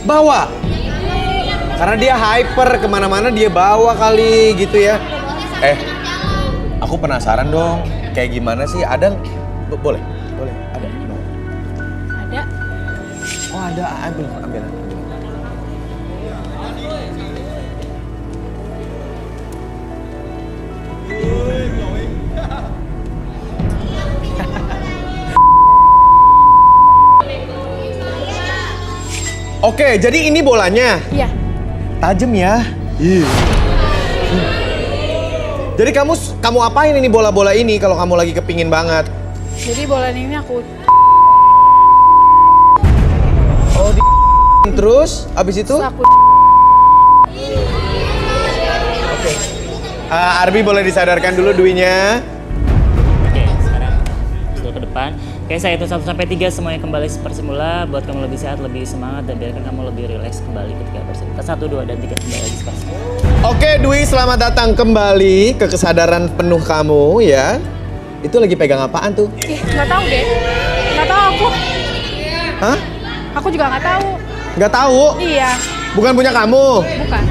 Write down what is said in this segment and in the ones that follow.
Bawa? Karena dia hyper, kemana-mana dia bawa kali gitu ya. Aku penasaran dong, kayak gimana sih? Ada? Boleh? Boleh, ada? Ada. Oh ada, ambil. Oke, jadi ini bolanya. Iya. Tajem ya. Iya. Jadi kamu apain ini bola-bola ini kalau kamu lagi kepingin banget? Jadi bola ini aku Oh, terus abis itu? aku Oke. Arbi boleh disadarkan dulu duinya. Oke, sekarang dulu ke depan. Oke, saya hitung 1 sampai 3 semuanya kembali seperti semula buat kamu lebih sehat, lebih semangat dan biarkan kamu lebih rileks kembali ketika bercerita. 1, 2, dan 3 kembali lagi seperti semula. Oke, Dwi, selamat datang kembali ke kesadaran penuh kamu ya. Itu lagi pegang apaan tuh? nggak tahu deh. Nggak tahu aku. Hah? Aku juga nggak tahu. Nggak tahu? Iya. Bukan punya kamu? Bukan.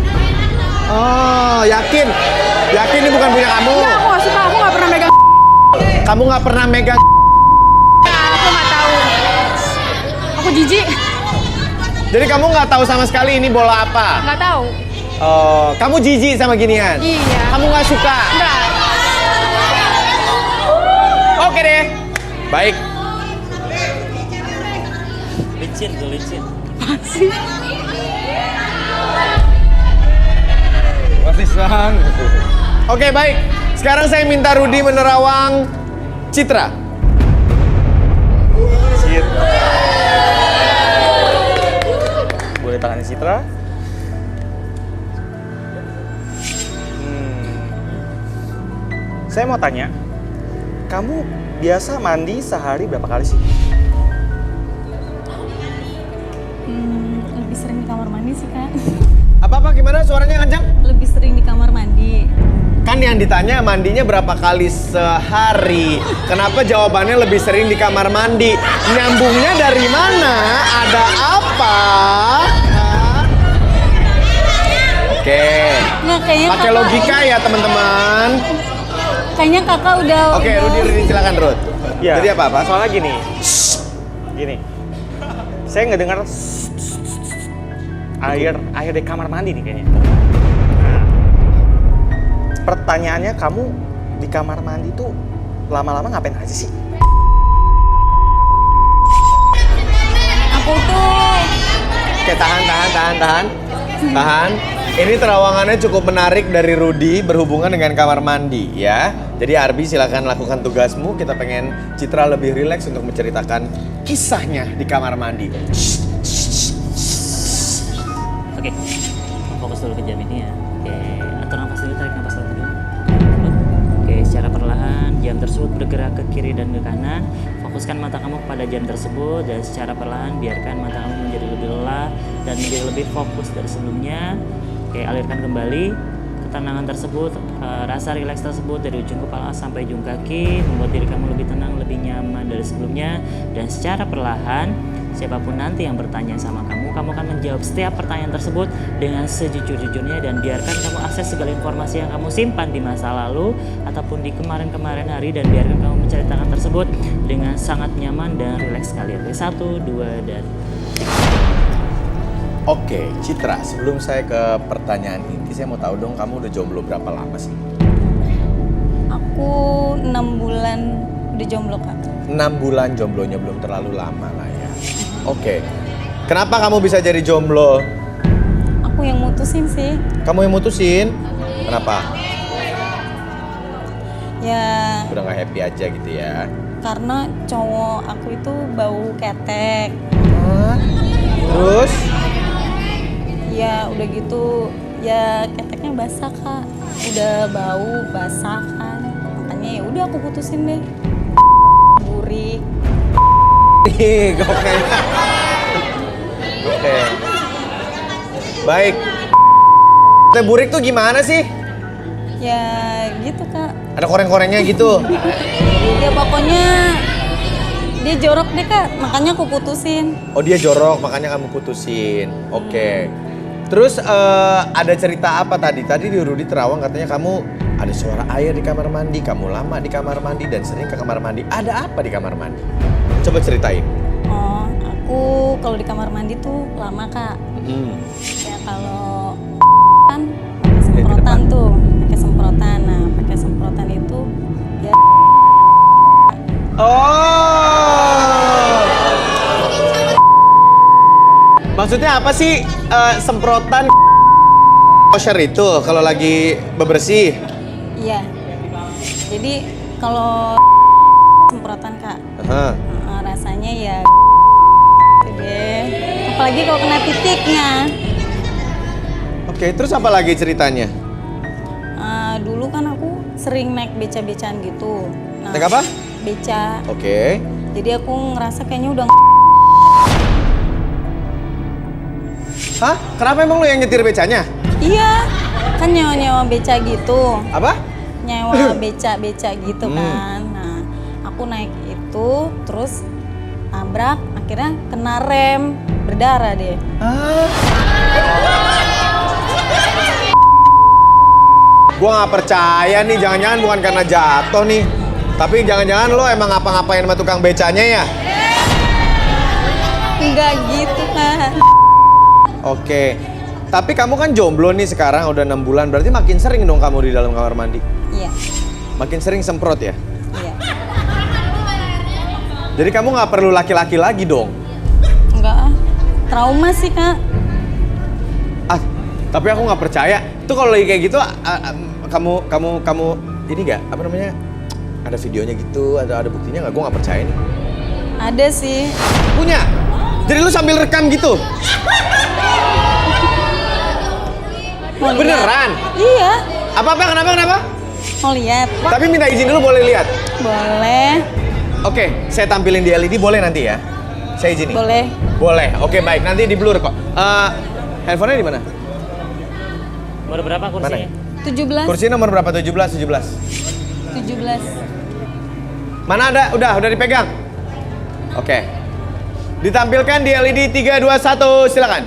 Oh, yakin? Yakin ini bukan punya kamu? Enggak, aku nggak suka. Aku nggak pernah megang. Kamu nggak pernah megang? Aku nggak tahu. Aku jijik. Jadi kamu nggak tahu sama sekali ini bola apa? Nggak tahu. Oh, kamu jijik sama ginian? Iya. Kamu nggak suka? Enggak. Oke deh. Baik. Licin tuh, licin. Masih. Masih sang. Oke, baik. Sekarang saya minta Rudi menerawang Citra. Citra. Boleh tangan Citra? Saya mau tanya, kamu biasa mandi sehari berapa kali sih? Lebih sering di kamar mandi sih, Kak. Apa-apa gimana suaranya kencang? Lebih sering di kamar mandi. Kan yang ditanya mandinya berapa kali sehari. Kenapa jawabannya lebih sering di kamar mandi? Nyambungnya dari mana? Ada apa? Hah? Oke. Nggak, kayaknya Pakai kakak- logika ya teman-teman. Kayaknya kakak udah... Oke, Rudi silakan Rud. Ya. Jadi apa? Soalnya gini. Saya ngedengar air di kamar mandi nih kayaknya. Nah, pertanyaannya kamu di kamar mandi tuh lama-lama ngapain aja sih? Aku tuh... Oke, tahan. Ini terawangannya cukup menarik dari Rudi berhubungan dengan kamar mandi ya. Jadi Arbi silakan lakukan tugasmu. Kita pengen Citra lebih rileks untuk menceritakan kisahnya di kamar mandi. Oke, fokus dulu ke jam ini ya. Oke, atur nafas dulu, tarik nafas lagi dulu. Oke, secara perlahan jam tersebut bergerak ke kiri dan ke kanan. Fokuskan mata kamu pada jam tersebut dan secara perlahan biarkan mata kamu menjadi lebih lelah dan menjadi lebih fokus dari sebelumnya. Oke, alirkan kembali ketenangan tersebut, rasa rileks tersebut dari ujung kepala sampai ujung kaki, membuat diri kamu lebih tenang, lebih nyaman dari sebelumnya. Dan secara perlahan, siapapun nanti yang bertanya sama kamu akan menjawab setiap pertanyaan tersebut dengan sejujur-jujurnya dan biarkan kamu akses segala informasi yang kamu simpan di masa lalu ataupun di kemarin-kemarin hari dan biarkan kamu menceritakan tersebut dengan sangat nyaman dan rileks sekali. Oke, 1, 2, dan 3. Oke, Citra, sebelum saya ke pertanyaan inti, saya mau tahu dong kamu udah jomblo berapa lama sih? Aku 6 bulan udah jomblo, Kak. 6 bulan jomblonya, belum terlalu lama lah ya. Oke. Kenapa kamu bisa jadi jomblo? Aku yang mutusin sih. Kamu yang mutusin? Kenapa? Ya, Udah gak happy aja gitu ya? karena cowok aku itu bau ketek. Terus? Ya, udah gitu. Ya, keteknya basah, Kak. Udah bau, basah kan. Makanya ya udah aku putusin deh. Burik. Oke. Oke. Baik. Teh burik tuh gimana sih? Ya, gitu, Kak. Ada koreng-korengnya gitu. Ya pokoknya Dia jorok deh kak, makanya aku putusin. Oh dia jorok, makanya kamu putusin. Oke. Terus ada cerita apa tadi? Tadi di Rudy Terawang katanya kamu ada suara air di kamar mandi, kamu lama di kamar mandi dan sering ke kamar mandi. Ada apa di kamar mandi? Coba ceritain. Oh, aku kalau di kamar mandi tuh lama kak. Ya kalau kan pakai semprotan tuh, pakai semprotan. Nah, pakai semprotan itu ya Oh. Maksudnya apa sih semprotan washer itu kalau lagi bebersih? iya. Jadi kalau semprotan kak, rasanya ya deh. Apalagi kalau kena titiknya. Oke, terus apa lagi ceritanya? Dulu kan aku sering naik beca-becaan gitu. Nah, Naik apa? Beca. Oke. Jadi aku ngerasa kayaknya udah Hah? Kenapa emang lu yang nyetir becanya? iya, kan nyewa-nyewa beca gitu. Apa? Nyewa beca-beca gitu kan. Nah, aku naik itu terus nabrak, akhirnya kena rem, berdarah deh. Gua nggak percaya nih, jangan-jangan bukan karena jatuh nih. Tapi jangan-jangan lo emang ngapa-ngapain sama tukang becanya ya? Enggak gitu kan. Oke. Tapi kamu kan jomblo nih sekarang udah 6 bulan, berarti makin sering dong kamu di dalam kamar mandi. Iya, Makin sering semprot ya? iya. Jadi kamu nggak perlu laki-laki lagi dong? Enggak, trauma sih kak. Tapi aku nggak percaya. Itu kalau lagi kayak gitu, kamu ini nggak apa namanya? Ada videonya gitu, ada buktinya nggak? Gue nggak percaya nih. Ada sih. Punya? Jadi lu sambil rekam gitu? Mau lihat? Beneran? Iya, Apa-apa? Kenapa? mau lihat? Tapi minta izin dulu, boleh lihat? Boleh, Oke, saya tampilin di LED, boleh nanti ya? Saya izinin? boleh. Boleh. Oke, baik. Nanti di blur kok. Handphonenya di mana? Nomor berapa kursinya? 17. Kursi nomor berapa? 17. 17. Mana ada? Udah dipegang. Oke. Ditampilkan di LED 3, 2, 1, silakan.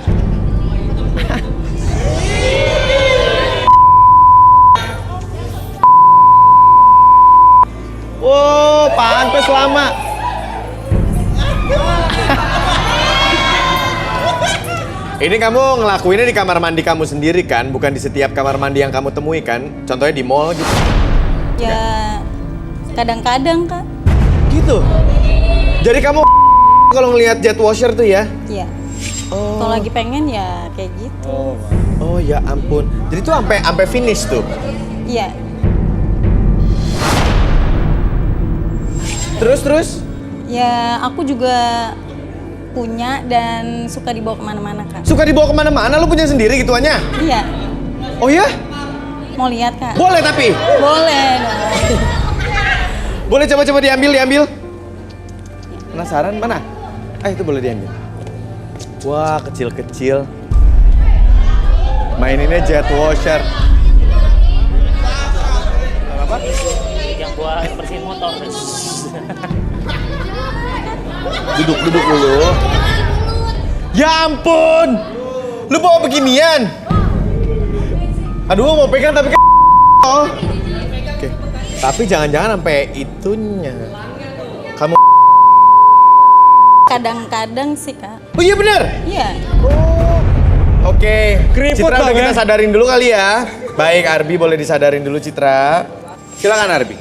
Wow, pantes lama. Ini kamu ngelakuinnya di kamar mandi kamu sendiri kan? Bukan di setiap kamar mandi yang kamu temui kan? Contohnya di mall gitu. Ya, kadang-kadang kak. Gitu. Jadi kamu kalau ngelihat jet washer tuh ya? Iya. Oh. Kalau lagi pengen ya kayak gitu. Oh ya ampun. Jadi tuh sampai finish tuh. Iya. Terus? Ya, aku juga punya dan suka dibawa kemana-mana kak. Suka dibawa kemana-mana? Lu punya sendiri gituannya? Iya. Oh ya? Mau lihat kak? Boleh tapi? Boleh dong. Boleh coba-coba diambil. Penasaran mana? Itu boleh diambil. Wah, kecil-kecil. Maininnya jet washer. Apa? Yang buat bersihin motor. Duduk dulu. Ya ampun! Lu bawa beginian? Aduh, mau pegang tapi oh. Oke. Tapi jangan-jangan sampai itunya. Kamu Kadang-kadang sih kak. Oh iya bener? Iya. Oke. Keriput Citra udah bang, kita ya? sadarin dulu kali ya. Baik, Arbi boleh disadarin dulu Citra. Silakan Arbi.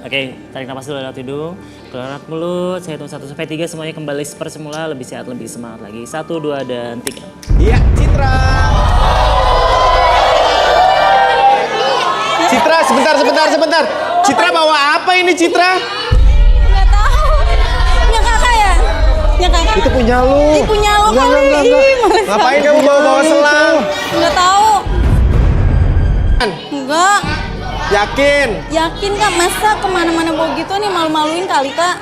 Oke, tarik nafas dulu lewat hidung, keluar mulut. Saya hitung 1 sampai 3, semuanya kembali seperti semula, lebih sehat, lebih semangat lagi. 1, 2, dan 3. Iya, Citra. Citra, sebentar. Citra bawa apa ini Citra? Nggak tahu. Punya kakak ya? Punya kakak? Itu punya lu. Ih, punya lo Enggak, kali. enggak. Ih, males Ngapain banget. kamu bawa selang? Nggak tahu. Enggak. Yakin kak, masa kemana-mana bawa gitu nih, malu-maluin kali kak.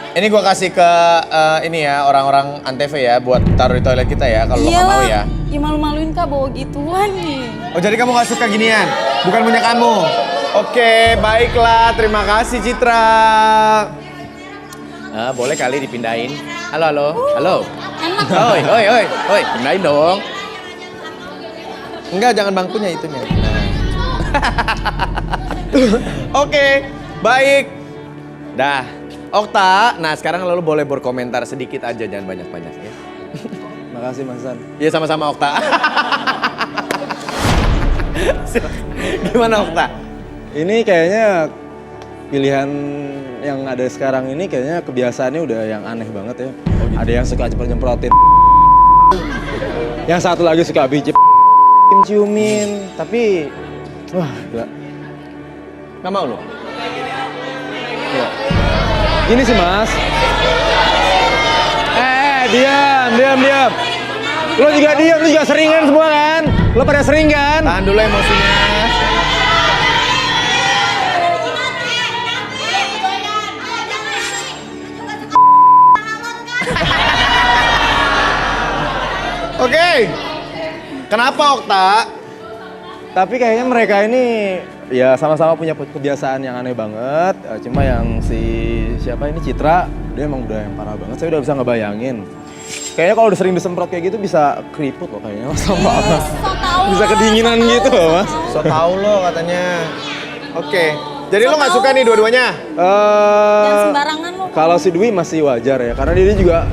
Ini gua kasih ke ini ya orang-orang Antv ya buat taruh di toilet kita ya kalau lo nggak mau ya. Ya malu-maluin kak bawa gituan nih. Oh jadi kamu nggak suka ginian? Bukan punya kamu? Oke, baiklah. Terima kasih Citra. Boleh kali dipindahin. Halo. Enak. Oi, pindahin dong. Enggak, jangan bangkunya itunya. Oke, baik. Dah. Okta, nah sekarang lo boleh berkomentar sedikit aja, jangan banyak-banyak ya. Makasih Mas San. Iya sama-sama Okta. Gimana Okta? Ini kayaknya pilihan yang ada sekarang ini kayaknya kebiasaannya udah yang aneh banget ya. Ada yang suka nyemprotin. Yang satu lagi suka biji ciumin. Tapi wah, gila. Nggak mau lo? Ya. Gini sih Mas. Diam. Lo juga diam, lo juga seringan semua kan? Lo pada sering kan? Tahan dulu emosinya. Oke. Kenapa Okta? Tapi kayaknya mereka ini ya sama-sama punya kebiasaan yang aneh banget. Cuma yang si siapa ini Citra, dia emang udah yang parah banget. Saya udah bisa ngebayangin. Kayaknya kalau udah sering disemprot kayak gitu bisa keriput loh kayaknya Mas sama Mas. Bisa kedinginan gitu loh Mas. So tau lo katanya. Oke. Jadi lo nggak suka nih dua-duanya? Jangan sembarangan lo. Kalau si Dwi masih wajar ya, karena dia juga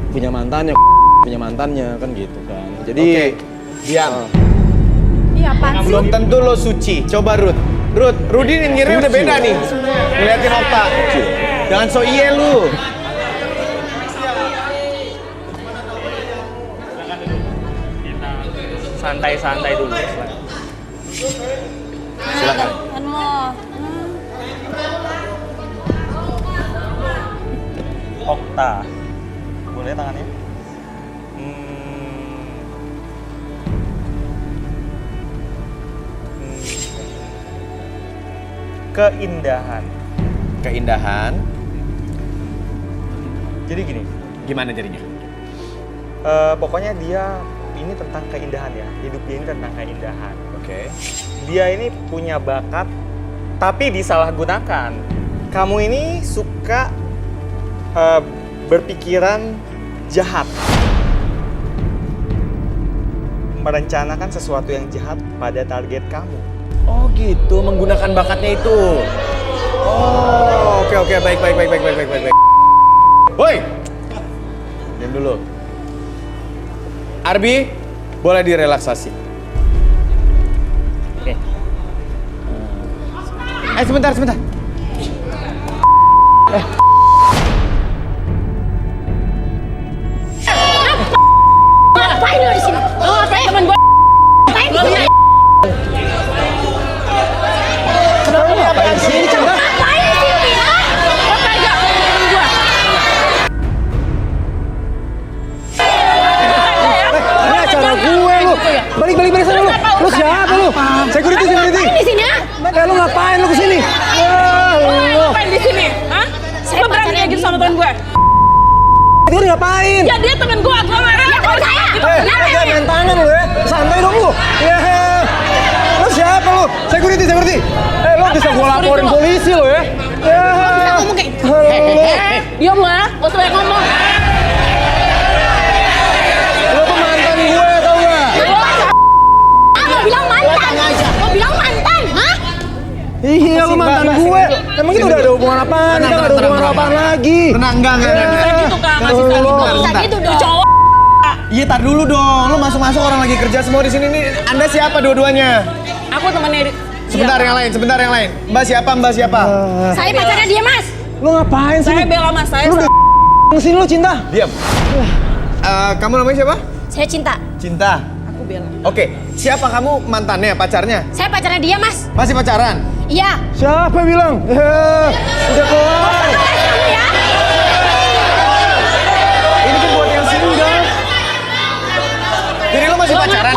punya mantannya kan gitu kan. Jadi Oke. Diam. Iya, apaan sih? Belum tentu lo suci. Coba Ruth, Rudi nyinggirnya udah beda nih. Ngeliatin Okta. Jangan so iye lu. santai-santai dulu. Silakan. Kan lo. Okta, boleh tangannya? Keindahan. Jadi gini, Gimana jadinya? pokoknya dia ini tentang keindahan ya. Hidup dia ini tentang keindahan. Oke. Dia ini punya bakat, tapi disalahgunakan. Kamu ini suka berpikiran jahat. Merencanakan sesuatu yang jahat pada target kamu. Oh gitu, menggunakan bakatnya itu. Oh, oke, baik. Woi, diam dulu. Arbi, boleh direlaksasi. Oke. Sebentar. Ngapain lo di sini? Lo ngapain temen gue? Ngapain lo? Ngapain di sini, Chandra? Ngapain di sini? Lo pegang temen gue. Ini acara gue lu. Balik sana lu. Lu siapa lu? Security. Ngapain di sini? Lu ngapain lu kesini? Ngapain di sini? Hah? Lo berani kayak gitu sama temen gue? Itu ngapain? Ya dia temen gue marah. Ya kok saya? Jangan main tangan lu ya. Santai dong lu. Ya. Lu siapa lu? Security. Lu bisa gua laporin polisi lu ya. Ya. Ngomong kayak gitu. Diam lo ya, gak usah banyak ngomong. Lu tuh mantan gue tau gak? Lo bilang mantan? Lo bilang mantan? Hah? Iya lu mantan gue. Emang kita udah ada hubungan apaan? Kita gak ada hubungan apaan lagi. Tenang, enggak. Gitu kan, masih gitu. Bisa gitu dong. Cowok. Iya, tar dulu dong. Lu masuk orang lagi kerja semua di sini nih. Anda siapa dua-duanya? Aku temennya. Sebentar yang lain. Mbak siapa? Saya pacarnya dia, Mas. Lu ngapain sih? Saya bela Mas, saya. Lu sini lu Cinta. Diam. Kamu namanya siapa? Saya cinta. Cinta. Aku bela. Oke, siapa kamu mantannya, pacarnya? Saya pacarnya dia, Mas. Masih pacaran? Iya. Siapa yang bilang? Udah keluar. Kamu ya. Ini kan buat yang single. Jadi lu masih pacaran?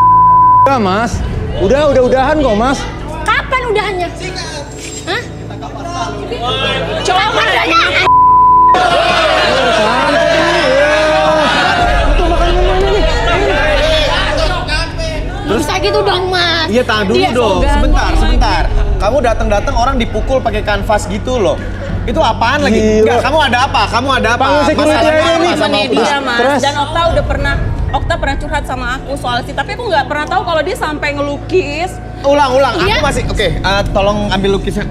Udah mas. Udahan kok mas. Kapan udahannya? Hah? Kapan udahnya? Bisa gitu dong, Mas. Iya, tahan dulu Dia dong. so ganggu Sebentar. Kamu datang orang dipukul pakai kanvas gitu loh. Itu apaan lagi? Gila. Enggak, kamu ada apa? Kamu ada apa? Panggil security Masalahnya aja apa nih. sama Temennya Okta? dia mas, Stres. dan Okta pernah curhat sama aku soal sih, tapi aku nggak pernah tahu kalau dia sampai ngelukis. Ulang. Aku Iya. masih oke. Tolong ambil lukisnya.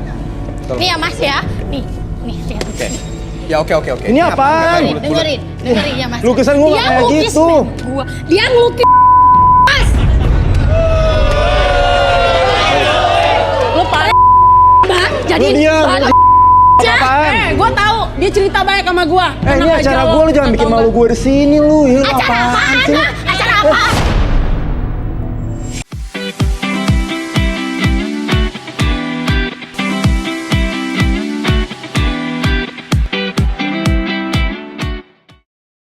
Nih ya mas ya. Nih lihat. Oke. Ya oke. Ini apaan? Bulat-bulat. Dengerin ya mas. Lukisan gua nggak Dia kayak ngelukis gitu. men gua. Dia ngelukis mas. Lu paling Bang, jadi Lu diam. bang, Apaan? gue tahu dia cerita banyak sama gue. Ini acara gua, lu jangan bikin malu gua di sini lu. Ya, lu acara apaan apaan? sih? Acara apaan?